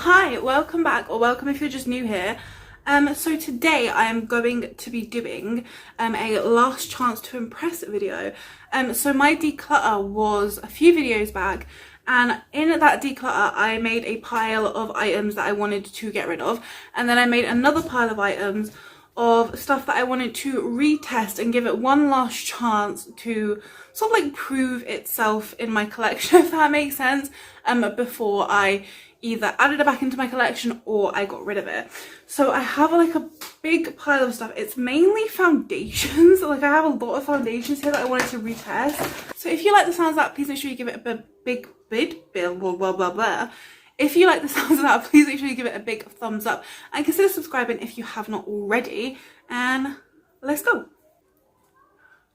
Hi, welcome back, or welcome if you're just new here. So today I am going to be doing a last chance to impress video. So my declutter was a few videos back, and in that declutter I made a pile of items that I wanted to get rid of, and then I made another pile of items of stuff that I wanted to retest and give it one last chance to sort of like prove itself in my collection, if that makes sense, before I either added it back into my collection or I got rid of it. So I have like a big pile of stuff. It's mainly foundations. Like I have a lot of foundations here that I wanted to retest. So if you like the sounds of that, please make sure you give it a big blah blah blah blah. If you like the sounds of that, please make sure you give it a big thumbs up and consider subscribing if you have not already. And let's go.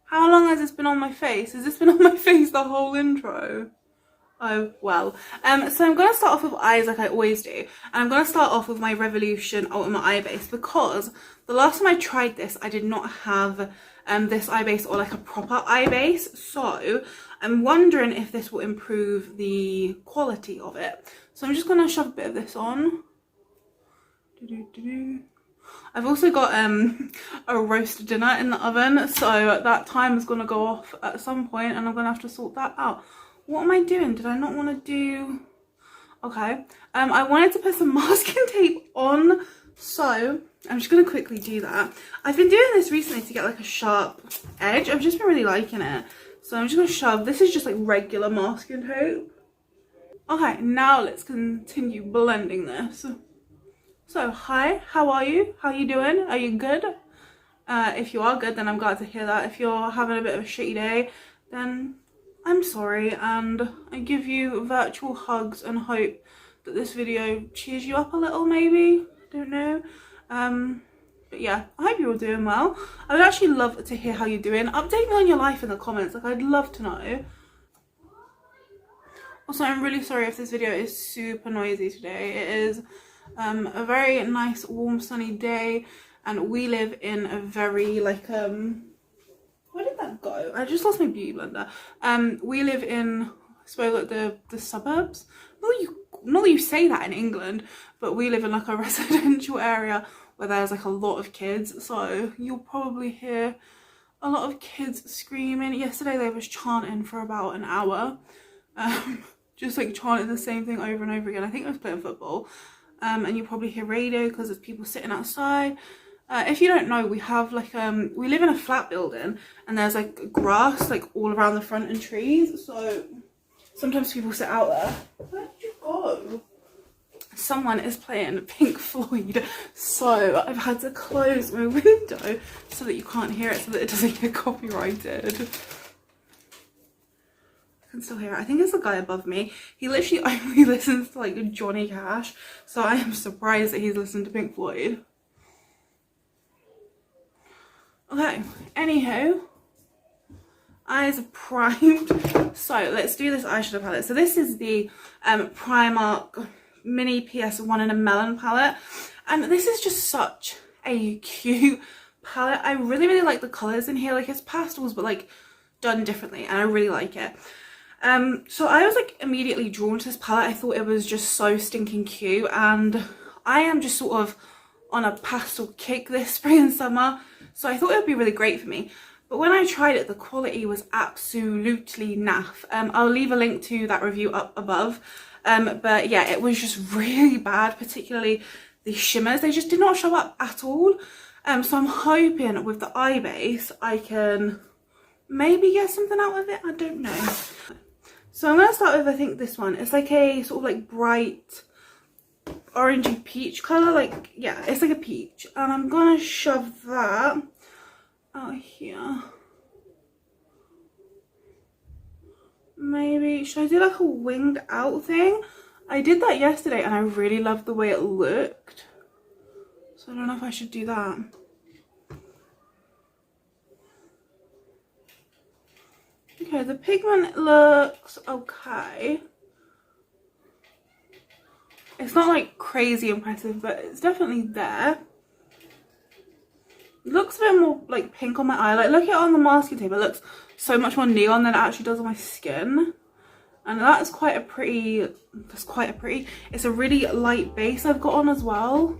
How long has this been on my face? Has this been on my face the whole intro? Oh well. So I'm going to start off with eyes like I always do, and I'm going to start off with my Revolution Ultimate Eye Base, because the last time I tried this I did not have this eye base or like a proper eye base, so I'm wondering if this will improve the quality of it. So I'm just going to shove a bit of this on. I've also got a roast dinner in the oven, so that time is going to go off at some point and I'm going to have to sort that out. What am I doing? Did I not want to do... Okay. I wanted to put some masking tape on, so I'm just going to quickly do that. I've been doing this recently to get like a sharp edge. I've just been really liking it. So I'm just going to shove... This is just like regular masking tape. Okay, now let's continue blending this. So, hi, how are you? How are you doing? Are you good? If you are good, then I'm glad to hear that. If you're having a bit of a shitty day, then I'm sorry, and I give you virtual hugs and hope that this video cheers you up a little, maybe. I don't know. But yeah, I hope you're all doing well. I would actually love to hear how you're doing. Update me on your life in the comments. Like, I'd love to know. Also, I'm really sorry if this video is super noisy today. It is a very nice, warm, sunny day, and we live in a very, like, where did that go? I just lost my beauty blender. We live in, I suppose, like the suburbs. Not that you say that in England, but we live in like a residential area where there's like a lot of kids. So you'll probably hear a lot of kids screaming. Yesterday they was chanting for about an hour. Just like chanting the same thing over and over again. I think I was playing football. And you probably hear radio because there's people sitting outside. If you don't know, we have like we live in a flat building and there's like grass like all around the front and trees, so sometimes people sit out there. Where did you go? Someone is playing Pink Floyd, so I've had to close my window so that you can't hear it, so that it doesn't get copyrighted. I can still hear it. I think it's the guy above me. He literally only listens to like Johnny Cash, so I am surprised that he's listened to Pink Floyd. Okay, anywho, eyes are primed, so let's do this eyeshadow palette. So this is the Primark Mini PS1 in a Melon palette, and this is just such a cute palette. I really like the colours in here. Like, it's pastels but like done differently, and I really like it. So I was like immediately drawn to this palette. I thought it was just so stinking cute, and I am just sort of on a pastel kick this spring and summer. So I thought it would be really great for me. But when I tried it, the quality was absolutely naff. I'll leave a link to that review up above. But yeah, it was just really bad, particularly the shimmers. They just did not show up at all. So I'm hoping with the eye base, I can maybe get something out of it. I don't know. So I'm going to start with, I think, this one. It's like a sort of like bright orangey peach colour, like, yeah, it's like a peach, and I'm gonna shove that out here. Maybe should I do like a winged out thing? I did that yesterday and I really loved the way it looked, so I don't know if I should do that. Okay, the pigment looks okay. It's not like crazy impressive, but it's definitely there. It looks a bit more like pink on my eye. Like, look at it on the masking tape. It looks so much more neon than it actually does on my skin. And that's quite a pretty, it's a really light base I've got on as well.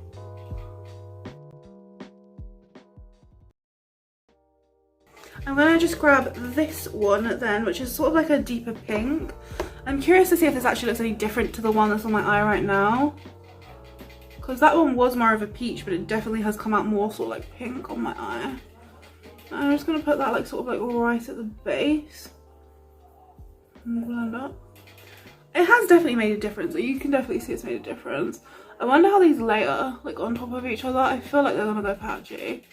I'm gonna just grab this one then, which is sort of like a deeper pink. I'm curious to see if this actually looks any different to the one that's on my eye right now, because that one was more of a peach, but it definitely has come out more sort of like pink on my eye. I'm just gonna put that like sort of like right at the base and blend up. It has definitely made a difference. You can definitely see it's made a difference. I wonder how these layer like on top of each other. I feel like they're gonna go patchy.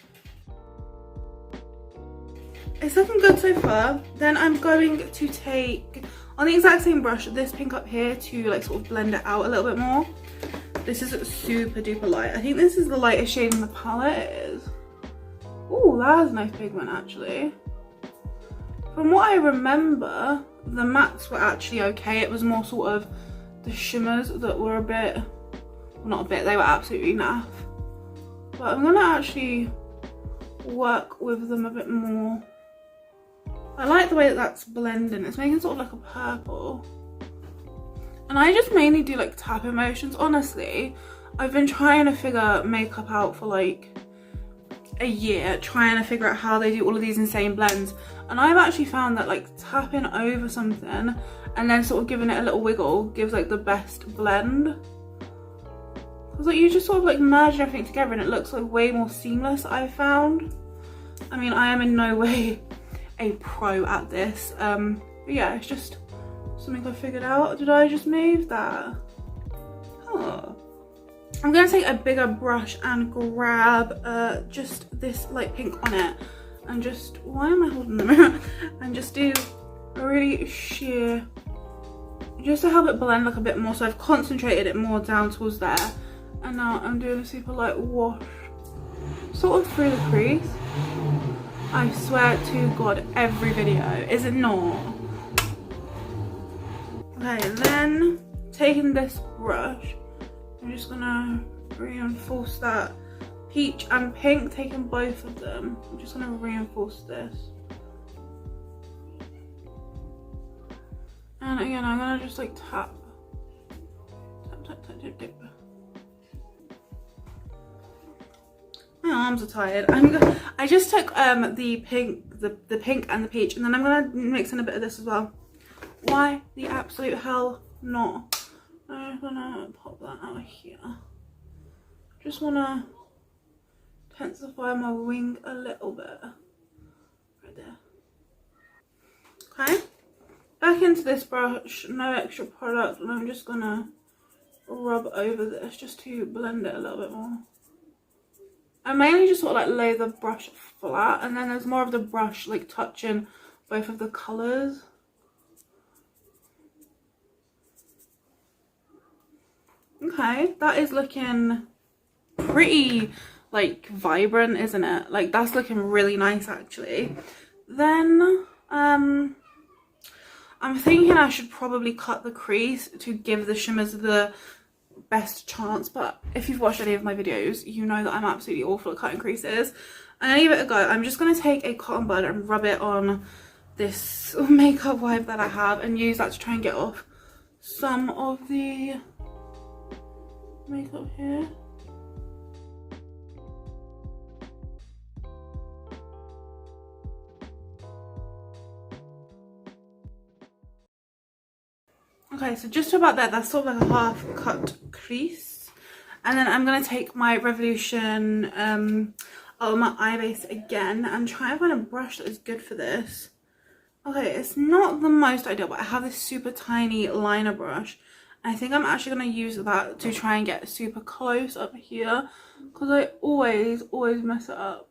It's looking good so far. Then I'm going to take, on the exact same brush, this pink up here to like sort of blend it out a little bit more. This is super duper light. I think this is the lightest shade in the palette. It is. Ooh, that has nice pigment actually. From what I remember, the mattes were actually okay. It was more sort of the shimmers that were a bit, well, not a bit, they were absolutely naff. But I'm gonna actually work with them a bit more. I like the way that that's blending. It's making sort of like a purple. And I just mainly do like tap emotions. Honestly, I've been trying to figure makeup out for like a year, trying to figure out how they do all of these insane blends. And I've actually found that like tapping over something and then sort of giving it a little wiggle gives like the best blend. Because like you just sort of like merge everything together and it looks like way more seamless, I've found. I mean, I am in no way a pro at this, but yeah, it's just something I figured out. Did I just move that? Oh, I'm gonna take a bigger brush and grab just this light pink on it and just, why am I holding the mirror, and just do a really sheer, just to help it blend like a bit more. So I've concentrated it more down towards there, and now I'm doing a super light wash sort of through the crease. I swear to God, every video, is it not? Okay, then taking this brush, I'm just gonna reinforce that peach and pink, taking both of them. I'm just gonna reinforce this. And again, I'm gonna just like tap. Tap, tap, tap, tap, tap. My arms are tired. I just took the pink, the pink and the peach, and then I'm gonna mix in a bit of this as well. Why the absolute hell not? I'm gonna pop that out here. Just wanna intensify my wing a little bit. Right there. Okay. Back into this brush, no extra product, and I'm just gonna rub over this just to blend it a little bit more. I mainly just sort of like lay the brush flat, and then there's more of the brush like touching both of the colours. Okay, that is looking pretty like vibrant, isn't it? Like that's looking really nice actually. Then I'm thinking I should probably cut the crease to give the shimmers the best chance, but if you've watched any of my videos, you know that I'm absolutely awful at cutting creases. I'm gonna give it a go. I'm just gonna take a cotton bud and rub it on this makeup wipe that I have and use that to try and get off some of the makeup here. Okay, so just about there, that's sort of like a half cut crease. And then I'm going to take my Revolution on my eye base again and try and find a brush that is good for this. Okay, it's not the most ideal, but I have this super tiny liner brush. I think I'm actually going to use that to try and get super close up here, because I always mess it up.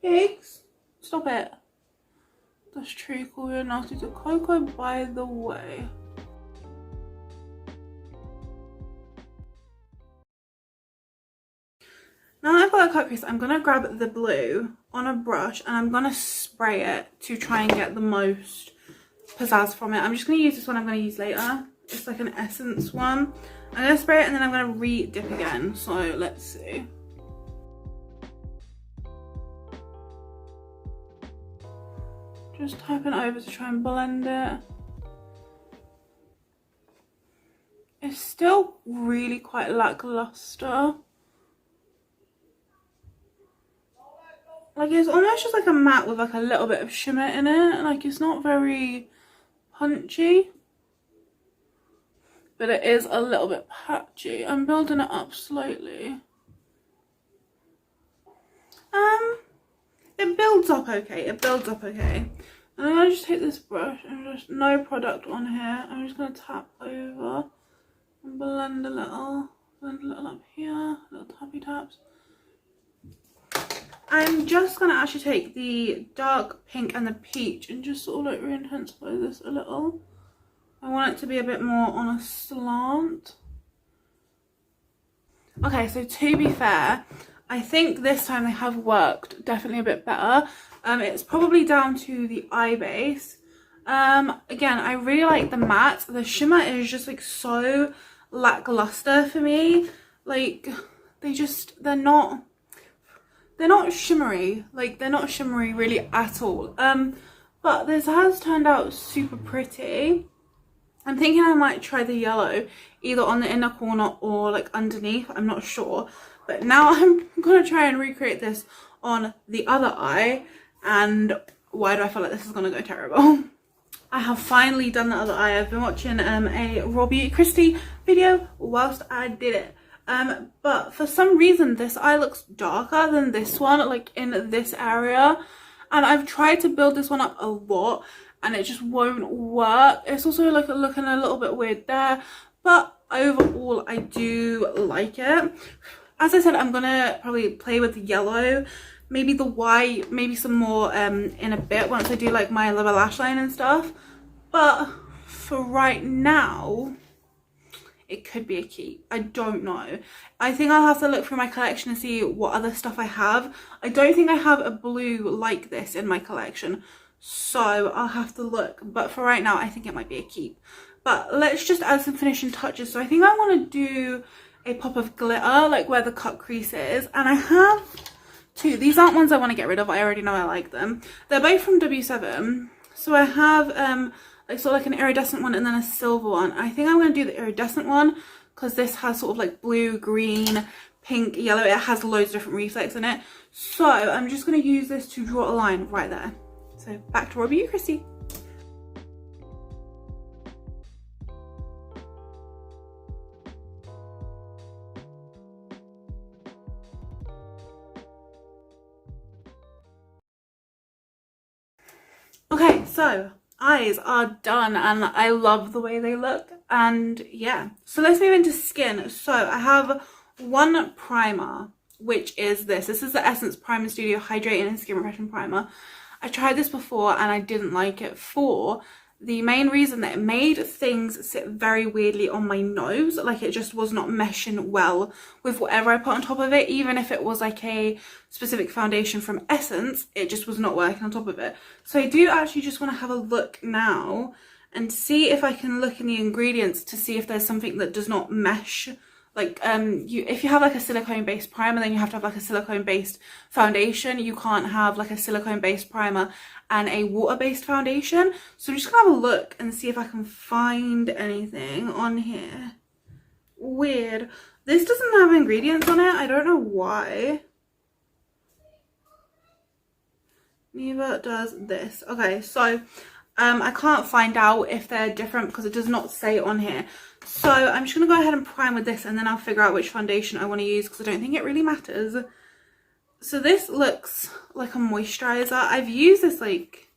Pigs, stop it. That's treacle, you're nasty to Coco, by the way. Now that I've got a cut crease, I'm gonna grab the blue on a brush and I'm gonna spray it to try and get the most pizzazz from it. I'm just gonna use this one I'm gonna use later. It's like an essence one. I'm gonna spray it and then I'm gonna re-dip again. So let's see. Just tapping over to try and blend it. It's still really quite lackluster. Like, it's almost just like a matte with like a little bit of shimmer in it. Like, it's not very punchy, but it is a little bit patchy. I'm building it up slowly. It builds up okay. It builds up okay. And I'm gonna just take this brush and just, no product on here. I'm just gonna tap over and blend a little up here, little tappy taps. I'm just gonna actually take the dark pink and the peach and just sort of like re-intensify this a little. I want it to be a bit more on a slant. Okay, so to be fair, I think this time they have worked definitely a bit better. It's probably down to the eye base. Again, I really like the matte. The shimmer is just like so lackluster for me. Like, they're not shimmery. Like, they're not shimmery really at all. But this has turned out super pretty. I'm thinking I might try the yellow either on the inner corner or like underneath. I'm not sure. But now I'm gonna try and recreate this on the other eye. And why do I feel like this is gonna go terrible? I have finally done the other eye. I've been watching a Robert Welsh video whilst I did it. But for some reason this eye looks darker than this one, like in this area. And I've tried to build this one up a lot and it just won't work. It's also like looking a little bit weird there. But overall, I do like it. As I said, I'm gonna probably play with the yellow, maybe the white, maybe some more in a bit once I do like my lower lash line and stuff. But for right now, it could be a keep. I don't know. I think I'll have to look through my collection and see what other stuff I have. I don't think I have a blue like this in my collection, so I'll have to look. But for right now, I think it might be a keep. But let's just add some finishing touches. So I think I want to do a pop of glitter, like where the cut crease is. And I have two. These aren't ones I want to get rid of. I already know I like them. They're both from W7. So I have like sort of like an iridescent one and then a silver one. I think I'm going to do the iridescent one because this has sort of like blue, green, pink, yellow. It has loads of different reflex in it. So I'm just going to use this to draw a line right there. So back to Robert Welsh. Okay, so eyes are done and I love the way they look. And yeah, so let's move into skin. So I have one primer, which is this. This is the Essence Primer Studio Hydrating and Skin Refreshing Primer. I tried this before and I didn't like it for the main reason that it made things sit very weirdly on my nose. Like, it just was not meshing well with whatever I put on top of it. Even if it was like a specific foundation from Essence, it just was not working on top of it. So I do actually just want to have a look now and see if I can look in the ingredients to see if there's something that does not mesh. Like, if you have like a silicone based primer, then you have to have like a silicone based foundation. You can't have like a silicone based primer and a water based foundation. So I'm just gonna have a look and see if I can find anything on here. Weird. This doesn't have ingredients on it. I don't know why. Neither does this. Okay, so I can't find out if they're different because it does not say on here. So I'm just going to go ahead and prime with this and then I'll figure out which foundation I want to use because I don't think it really matters. So this looks like a moisturizer. I've used this like,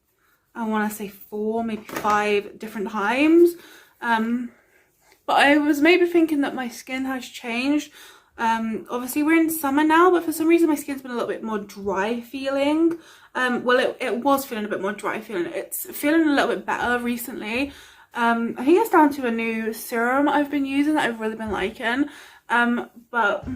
I want to say 4, maybe 5 different times. But I was maybe thinking that my skin has changed. Obviously we're in summer now, but for some reason my skin's been a little bit more dry feeling. Well, it was feeling a bit more dry feeling. It's feeling a little bit better recently. I think it's down to a new serum I've been using that I've really been liking. But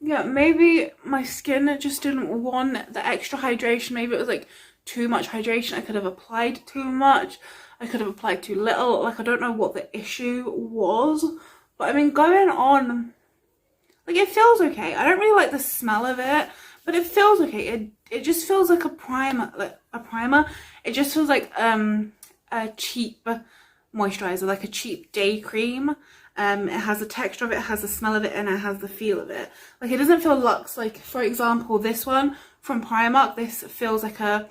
yeah, maybe my skin just didn't want the extra hydration. Maybe it was like too much hydration. I could have applied too much. I could have applied too little. Like, I don't know what the issue was. But I mean, going on, like, it feels okay. I don't really like the smell of it, but it feels okay. It just feels like a primer, It just feels like a cheap moisturizer, like a cheap day cream. It has the texture of it, it has the smell of it, and it has the feel of it. Like, it doesn't feel luxe. Like, for example, this one from Primark, this feels like a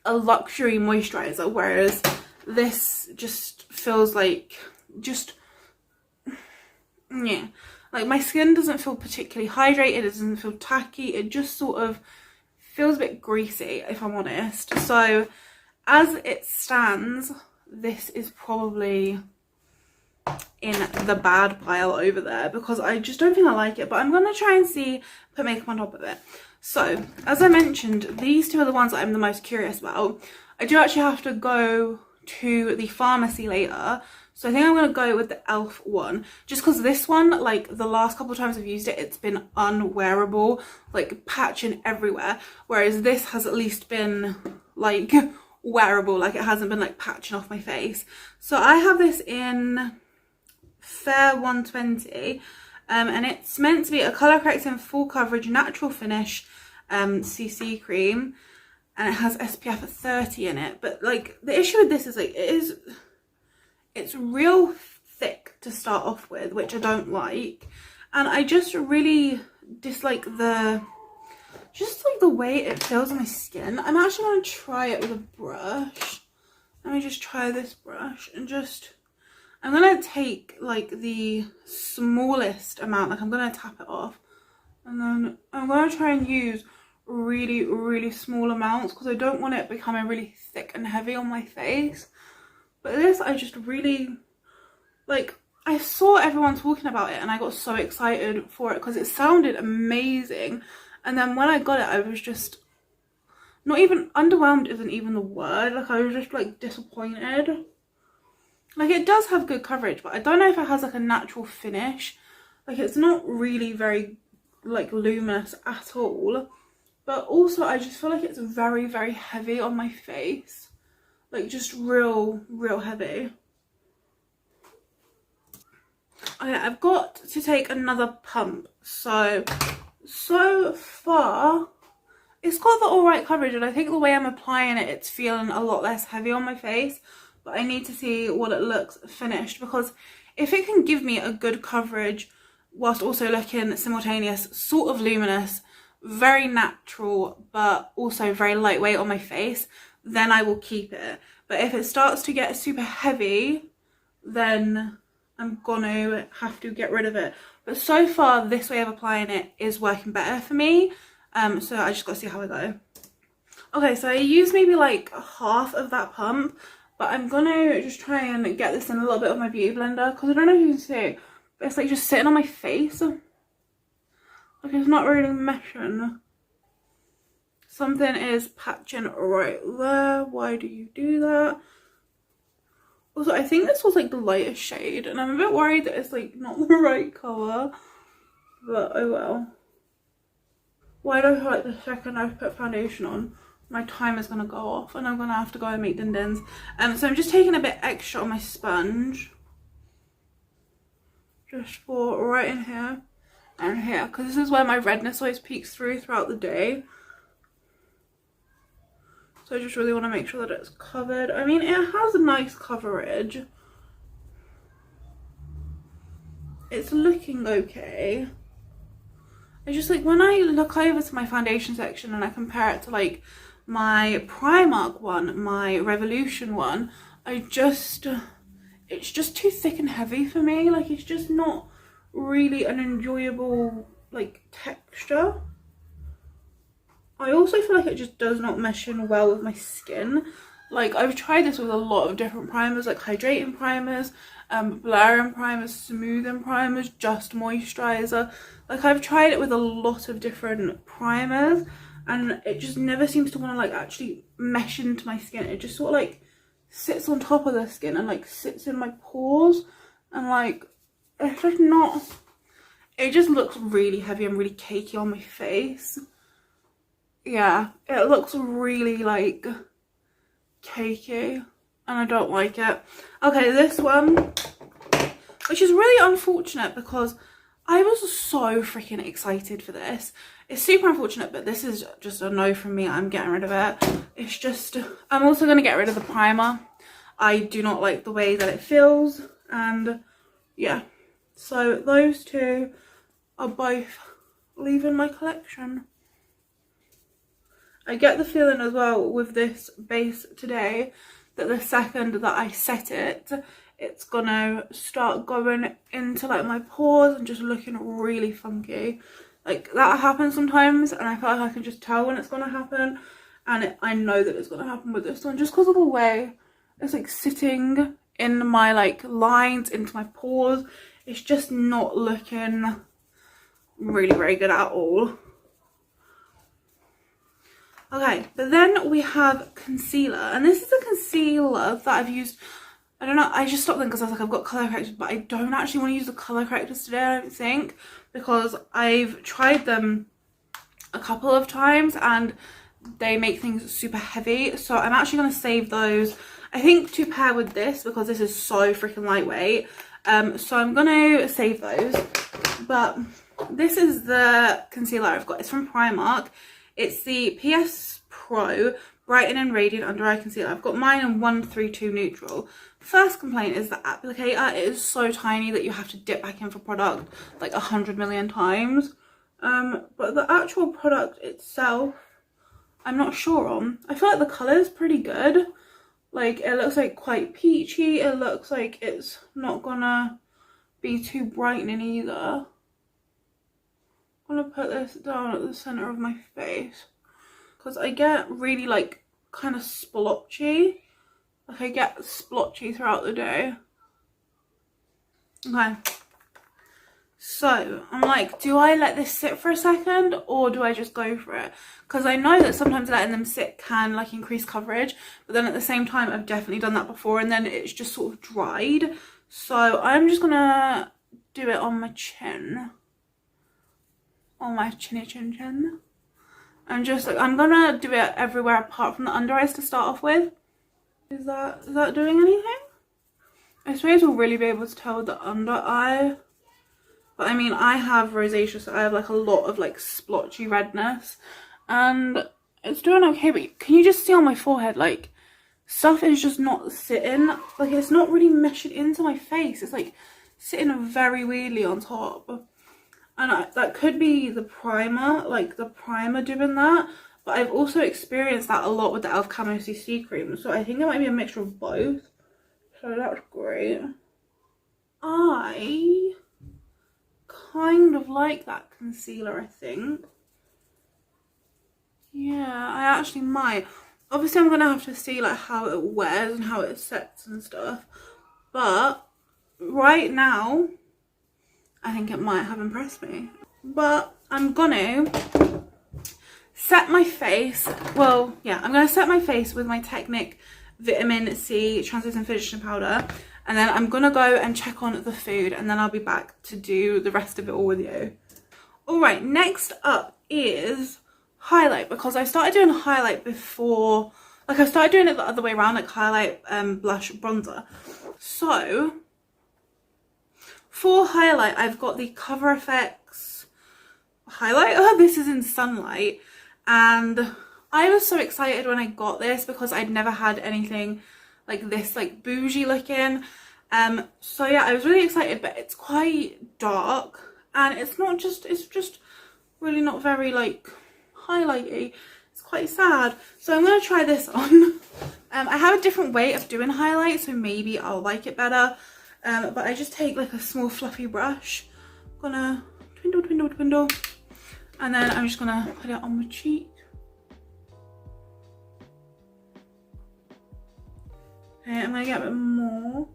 luxury moisturizer, whereas this just feels like yeah, like my skin doesn't feel particularly hydrated, it doesn't feel tacky, it just sort of feels a bit greasy, if I'm honest. So as it stands, this is probably in the bad pile over there because I just don't think I like it, but I'm gonna try and put makeup on top of it. So as I mentioned, these two are the ones that I'm the most curious about. I do actually have to go to the pharmacy later, so I think I'm gonna go with the e.l.f. one, just because this one, like the last couple of times I've used it, it's been unwearable, like patching everywhere, whereas this has at least been like wearable, like it hasn't been like patching off my face. So I have this in Fair 120, and it's meant to be a colour correcting full coverage natural finish CC cream, and it has SPF 30 in it. But like the issue with this is like it's real thick to start off with, which I don't like, and I just really dislike the way it feels on my skin. I'm actually going to try it with a brush. Let me just try this brush and I'm going to take like the smallest amount, like I'm going to tap it off, and then I'm going to try and use really, really small amounts because I don't want it becoming really thick and heavy on my face. But this, I just really, like, I saw everyone talking about it and I got so excited for it because it sounded amazing. And then when I got it, I was just not even, underwhelmed isn't even the word, like I was just like disappointed. Like, it does have good coverage, but I don't know if it has like a natural finish. Like, it's not really very like luminous at all, but also I just feel like it's very, very heavy on my face, like just real heavy. Okay, I've got to take another pump. So far it's got the alright coverage, and I think the way I'm applying it, it's feeling a lot less heavy on my face. But I need to see what it looks finished, because if it can give me a good coverage whilst also looking simultaneous, sort of luminous, very natural, but also very lightweight on my face, then I will keep it. But if it starts to get super heavy, then I'm gonna have to get rid of it. But so far, this way of applying it is working better for me. So I just gotta see how I go. Okay, so I used maybe like half of that pump, but I'm gonna just try and get this in a little bit of my beauty blender, because I don't know if you can see, but it's like just sitting on my face. Like, it's not really meshing. Something is patching right there. Why do you do that? Also, I think this was like the lightest shade, and I'm a bit worried that it's like not the right colour, but oh well. Why do I feel like the second I put foundation on, my timer's gonna go off and I'm gonna have to go and make din-dins. So I'm just taking a bit extra on my sponge, just for right in here and here, because this is where my redness always peeks throughout the day. So I just really want to make sure that it's covered. I mean, it has a nice coverage. It's looking okay. It's just like when I look over to my foundation section and I compare it to like my Primark one, my Revolution one, it's just too thick and heavy for me. Like, it's just not really an enjoyable like texture. I also feel like it just does not mesh in well with my skin. Like, I've tried this with a lot of different primers, like hydrating primers, blurring primers, smoothing primers, just moisturizer. Like, I've tried it with a lot of different primers, and it just never seems to want to like actually mesh into my skin. It just sort of like sits on top of the skin and like sits in my pores, and like it's just not, it just looks really heavy and really cakey on my face. Yeah, it looks really like cakey and I don't like it. Okay, this one, which is really unfortunate because I was so freaking excited for this. It's super unfortunate, but this is just a no from me. I'm getting rid of it. It's just, I'm also going to get rid of the primer. I do not like the way that it feels, and yeah. So those two are both leaving my collection. I get the feeling as well with this base today that the second that I set it, it's gonna start going into like my pores and just looking really funky. Like that happens sometimes, and I feel like I can just tell when it's gonna happen, and I know that it's gonna happen with this one just because of the way it's like sitting in my like lines into my pores. It's just not looking really very good at all. Okay, but then we have concealer, and this is a concealer that I've used, I don't know, I just stopped them because I was like, I've got colour correctors, but I don't actually want to use the colour correctors today, I don't think, because I've tried them a couple of times and they make things super heavy. So I'm actually going to save those, I think, to pair with this because this is so freaking lightweight. So I'm going to save those. But this is the concealer I've got. It's from Primark. It's the PS Pro Brighten and Radiant Under Eye Concealer. I've got mine in 132 Neutral. First complaint is the applicator. It is so tiny that you have to dip back in for product like 100 million times. But the actual product itself, I'm not sure on. I feel like the colour is pretty good. Like, it looks like quite peachy. It looks like it's not gonna be too brightening either. I'm gonna put this down at the centre of my face because I get really like kind of splotchy. Like I get splotchy throughout the day. Okay. So I'm like, do I let this sit for a second or do I just go for it? Because I know that sometimes letting them sit can like increase coverage, but then at the same time I've definitely done that before and then it's just sort of dried. So I'm just gonna do it on my chin. On my chinny chin chin. And just like, I'm gonna do it everywhere apart from the under eyes to start off with. Is that doing anything? I suppose we'll really be able to tell the under eye. But I mean, I have rosacea, so I have like a lot of like splotchy redness. And it's doing okay, but can you just see on my forehead, like, stuff is just not sitting. Like, it's not really meshing into my face. It's like sitting very weirdly on top. And that could be the primer, like the primer doing that. But I've also experienced that a lot with the e.l.f. Camo CC cream. So I think it might be a mixture of both. So that's great. I kind of like that concealer, I think. Yeah, I actually might. Obviously, I'm going to have to see like how it wears and how it sets and stuff. But right now, I think it might have impressed me. But I'm gonna set my face, well, yeah, I'm gonna set my face with my Technic Vitamin C Translucent Finishing Powder. And then I'm gonna go and check on the food and then I'll be back to do the rest of it all with you. Alright, next up is highlight, because I started doing highlight before, like I started doing it the other way around, like highlight, blush, bronzer. So for highlight, I've got the Cover FX highlighter. This is in Sunlight, and I was so excited when I got this because I'd never had anything like this, like bougie looking. So yeah, I was really excited, but it's quite dark and it's just really not very like highlighty. It's quite sad. So I'm gonna try this on. I have a different way of doing highlight, so maybe I'll like it better. But I just take like a small fluffy brush, gonna twindle, and then I'm just gonna put it on my cheek. Okay, I'm gonna get a bit more.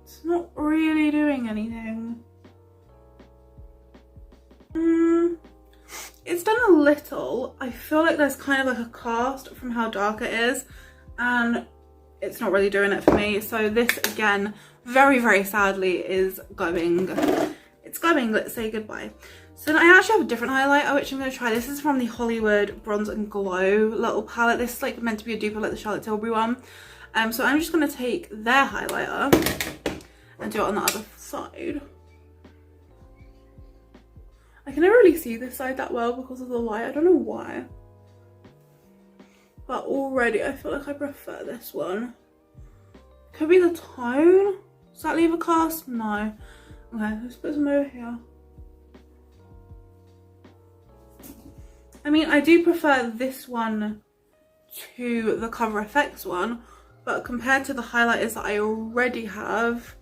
It's not really doing anything. It's done a little. I feel like there's kind of like a cast from how dark it is, and it's not really doing it for me. So this again, very, very sadly, is going. It's going. Let's say goodbye. So then I actually have a different highlighter which I'm going to try. This is from the Hollywood Bronze and Glow little palette. This is like meant to be a dupe of like the Charlotte Tilbury one. So I'm just going to take their highlighter and do it on the other side. I can never really see this side that well because of the light. I don't know why. But already I feel like I prefer this one. Could be the tone. Does that leave a cast? No. Okay, let's put some over here. I mean, I do prefer this one to the Cover FX one, but compared to the highlighters that I already have,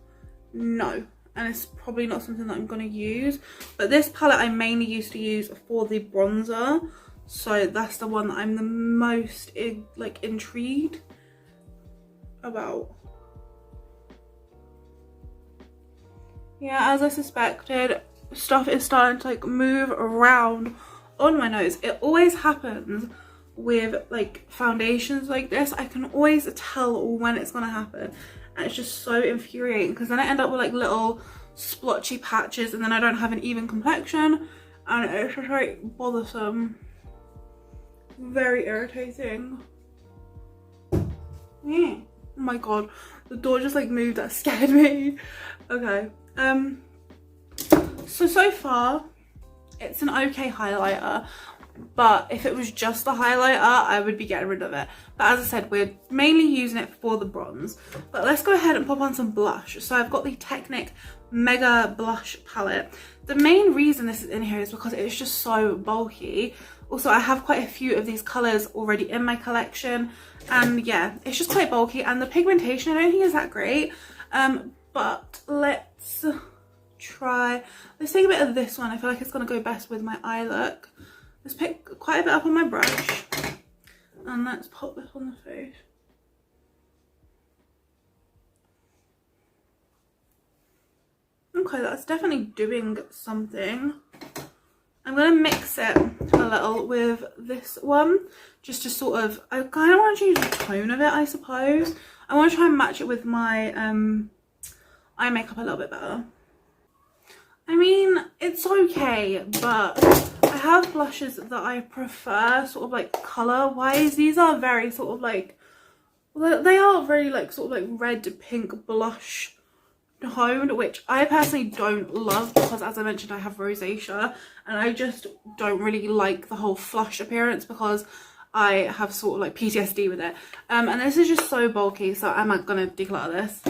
no. And it's probably not something that I'm going to use. But this palette I mainly used to use for the bronzer, so that's the one that I'm the most intrigued about. Yeah, as I suspected, stuff is starting to like move around on my nose. It always happens with like foundations like this. I can always tell when it's gonna happen, and it's just so infuriating because then I end up with like little splotchy patches and then I don't have an even complexion, and it's just like bothersome. Very irritating. Yeah. Oh my god, the door just like moved. That scared me. Okay. So far it's an okay highlighter, but if it was just the highlighter I would be getting rid of it. But as I said, we're mainly using it for the bronze. But let's go ahead and pop on some blush. So I've got the Technic Mega Blush Palette. The main reason this is in here is because it's just so bulky. Also, I have quite a few of these colours already in my collection, and yeah, it's just quite bulky, and the pigmentation I don't think is that great. But let's take a bit of this one. I feel like it's going to go best with my eye look. Let's pick quite a bit up on my brush and let's pop this on the face. Okay, that's definitely doing something. I'm going to mix it a little with this one just to sort of, I kind of want to change the tone of it, I suppose. I want to try and match it with my eye makeup a little bit better. I mean, it's okay, but I have blushes that I prefer sort of like colour wise. These are very sort of like, well, they are very like sort of like red pink blush toned, which I personally don't love because, as I mentioned, I have rosacea and I just don't really like the whole flush appearance because I have sort of like PTSD with it. And this is just so bulky, so I'm not gonna declutter this.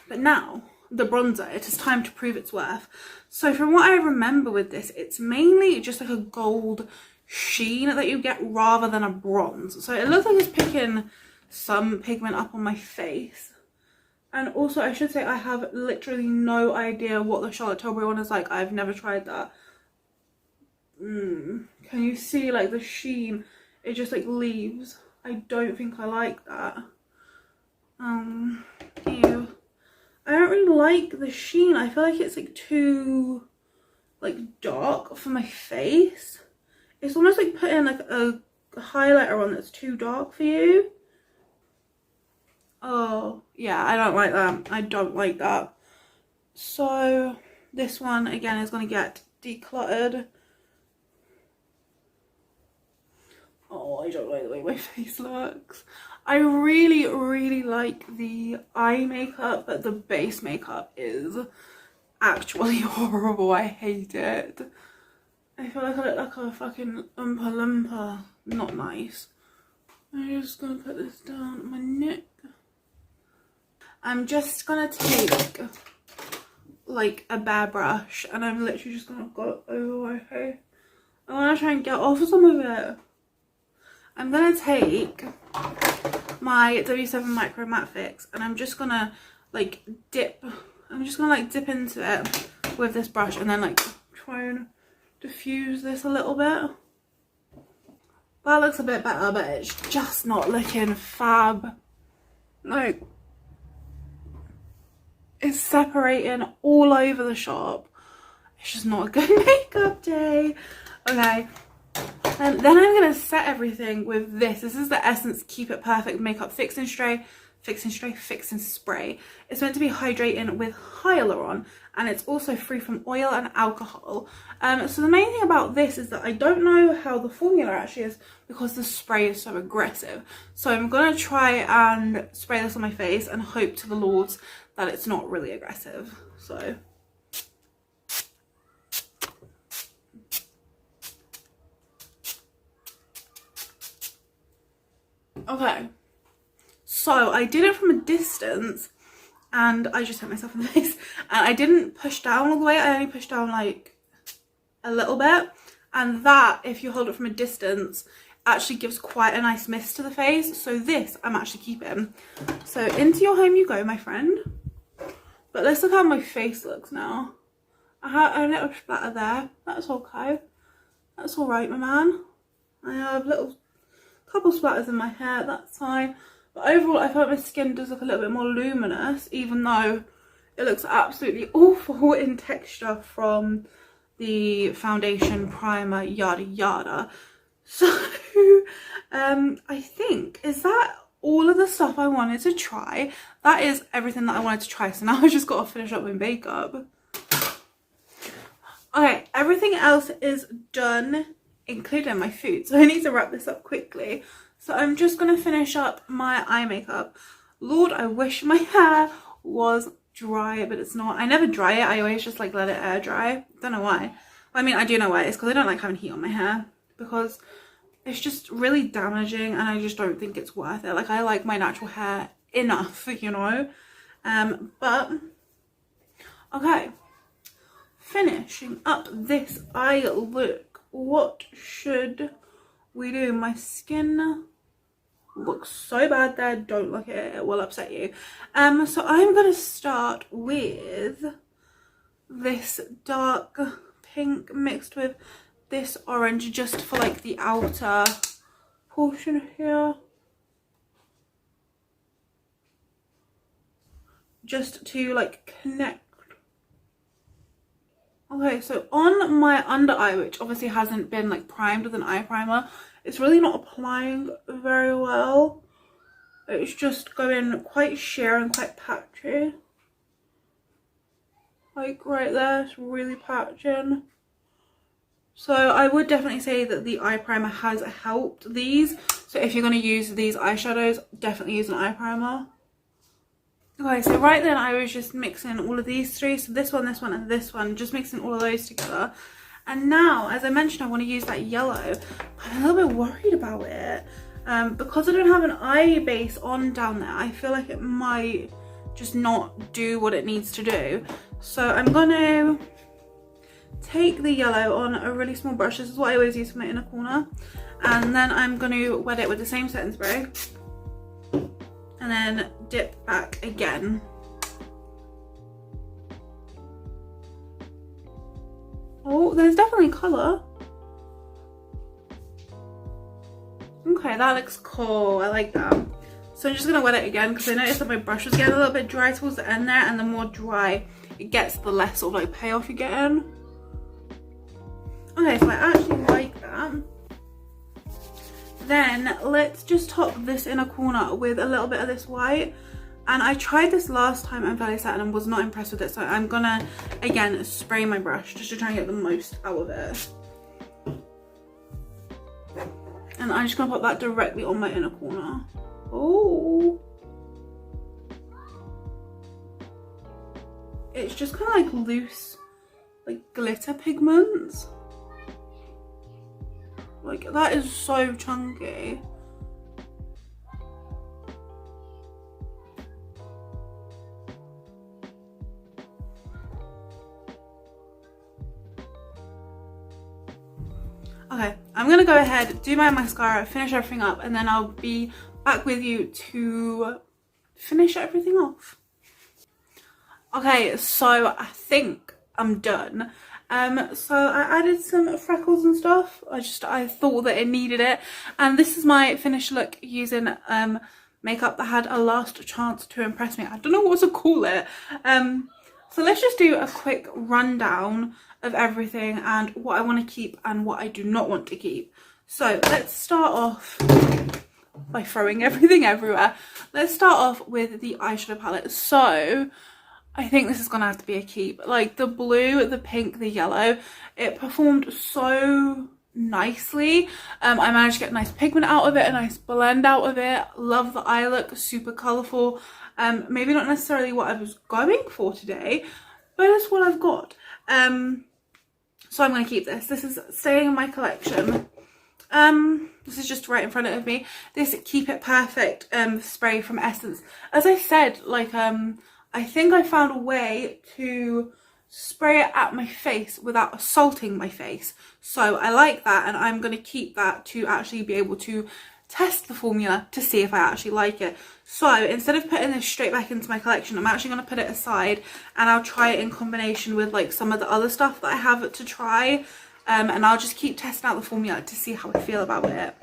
But now, the bronzer, it is time to prove its worth. So from what I remember with this, it's mainly just like a gold sheen that you get rather than a bronze. So it looks like it's picking some pigment up on my face. And also I should say I have literally no idea what the Charlotte Tilbury one is like. I've never tried that. Can you see like the sheen? It just like leaves. I don't think I like that. Ew. I don't really like the sheen. I feel like it's like too like dark for my face. It's almost like putting like a highlighter on that's too dark for you. Oh yeah, I don't like that. I don't like that. So this one again is going to get decluttered. Oh, I don't like the way my face looks. I really like the eye makeup, but the base makeup is actually horrible. I hate it. I feel like I look like a fucking Oompa Loompa. Not nice. I'm just gonna put this down my neck. I'm just gonna take like a bare brush and I'm literally just gonna go over my face. I wanna try and get off some of it. I'm gonna take my W7 Micro Matte Fix and I'm just gonna like dip into it with this brush and then like try and diffuse this a little bit. That looks a bit better, but it's just not looking fab. Like, it's separating all over the shop. It's just not a good makeup day. Okay. And then I'm going to set everything with this. This is the Essence Keep It Perfect Makeup Fixing Spray. fixing spray. It's meant to be hydrating with hyaluron, and it's also free from oil and alcohol. So the main thing about this is that I don't know how the formula actually is because the spray is so aggressive. So I'm gonna try and spray this on my face and hope to the Lords that it's not really aggressive. So okay, so I did it from a distance and I just hit myself in the face, and I didn't push down all the way. I only pushed down like a little bit, and that, if you hold it from a distance, actually gives quite a nice mist to the face. So this I'm actually keeping. So into your home you go, my friend. But let's look how my face looks now. I have a little splatter there. That's okay. That's all right, my man. I have little couple splatters in my hair. That's fine. But overall, I feel like my skin does look a little bit more luminous, even though it looks absolutely awful in texture from the foundation, primer, yada yada. So I think, is that all of the stuff I wanted to try? That is everything that I wanted to try. So now I just got to finish up my makeup. Okay, everything else is done, including my food. So I need to wrap this up quickly. So I'm just going to finish up my eye makeup. Lord, I wish my hair was dry, but it's not. I never dry it. I always just like let it air dry. Don't know why. I mean, I do know why. It's because I don't like having heat on my hair, because it's just really damaging and I just don't think it's worth it. Like, I like my natural hair enough, you know. But okay, finishing up this eye look. What should we do? My skin looks so bad there. Don't look at it, it will upset you. So I'm gonna start with this dark pink mixed with this orange, just for like the outer portion here, just to like connect. Okay, so on my under eye, which obviously hasn't been like primed with an eye primer, it's really not applying very well. It's just going quite sheer and quite patchy. Like right there, it's really patching. So I would definitely say that the eye primer has helped these. So if you're going to use these eyeshadows, definitely use an eye primer. Okay, so right then I was just mixing all of these three. So this one, and this one, just mixing all of those together. And now, as I mentioned, I want to use that yellow. I'm a little bit worried about it. Because I don't have an eye base on down there, I feel like it might just not do what it needs to do. So I'm going to take the yellow on a really small brush. This is what I always use for my inner corner. And then I'm going to wet it with the same setting spray. And then dip back again. Oh, there's definitely colour. Okay, that looks cool. I like that. So I'm just going to wet it again, because I noticed that my brush was getting a little bit dry towards the end there, and the more dry it gets, the less sort of like payoff you get in. Okay, so I actually like that. Then let's just top this inner corner with a little bit of this white. And I tried this last time on Valley Satin and was not impressed with it, so I'm gonna again spray my brush just to try and get the most out of it. And I'm just gonna pop that directly on my inner corner. Oh, it's just kind of like loose, like glitter pigments. Like, that is so chunky. Okay, I'm gonna go ahead, do my mascara, finish everything up, and then I'll be back with you to finish everything off. Okay, so I think I'm done. So I added some freckles and stuff. I thought that it needed it, and this is my finished look using makeup that had a last chance to impress me. I don't know what to call it. So let's just do a quick rundown of everything and what I want to keep and what I do not want to keep. So let's start off by throwing everything everywhere. Let's start off with the eyeshadow palette. So I think this is gonna have to be a keep. Like the blue, the pink, the yellow, it performed so nicely. I managed to get a nice pigment out of it, a nice blend out of it. Love the eye look, super colourful. Maybe not necessarily what I was going for today, but it's what I've got. So I'm going to keep this. This is staying in my collection. This is just right in front of me. This Keep It Perfect spray from Essence. As I said, like I think I found a way to spray it at my face without assaulting my face. So I like that, and I'm going to keep that to actually be able to test the formula to see if I actually like it. So instead of putting this straight back into my collection, I'm actually going to put it aside and I'll try it in combination with like some of the other stuff that I have to try, and I'll just keep testing out the formula to see how I feel about it.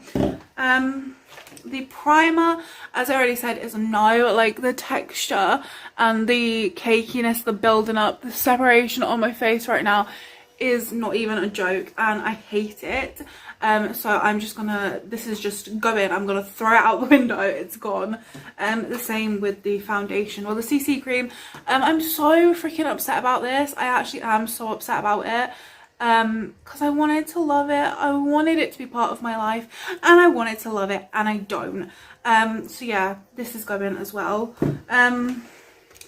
The primer, as I already said, is a no. Like the texture and the cakiness, the building up, the separation on my face right now is not even a joke, and I hate it. So I'm just gonna, this is just going, I'm gonna throw it out the window, it's gone. The same with the foundation or the CC cream. I'm so freaking upset about this. I actually am so upset about it, because I wanted to love it. I wanted it to be part of my life, and I wanted to love it, and I don't. So yeah, this is going as well.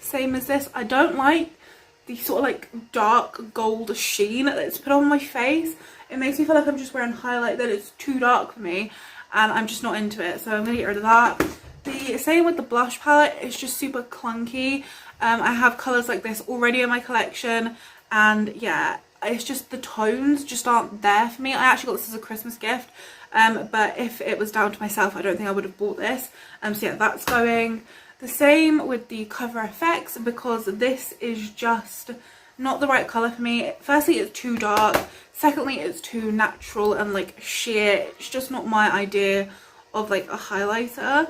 Same as this, I don't like the sort of like dark gold sheen that's put on my face. It makes me feel like I'm just wearing highlight, that it's too dark for me, and I'm just not into it, so I'm gonna get rid of that. The same with the blush palette, it's just super clunky. I have colours like this already in my collection, and yeah, it's just the tones just aren't there for me. I actually got this as a Christmas gift, but if it was down to myself, I don't think I would have bought this. So yeah, that's going. The same with the Cover FX, because this is just not the right colour for me. Firstly, it's too dark. Secondly, it's too natural and like sheer. It's just not my idea of like a highlighter.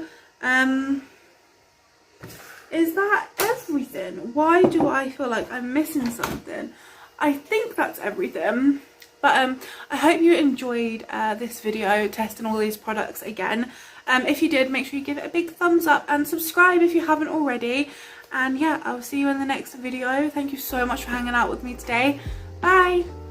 Is that everything? Why do I feel like I'm missing something? I think that's everything. But I hope you enjoyed this video testing all these products again. If you did, make sure you give it a big thumbs up and subscribe if you haven't already. And yeah, I'll see you in the next video. Thank you so much for hanging out with me today. Bye!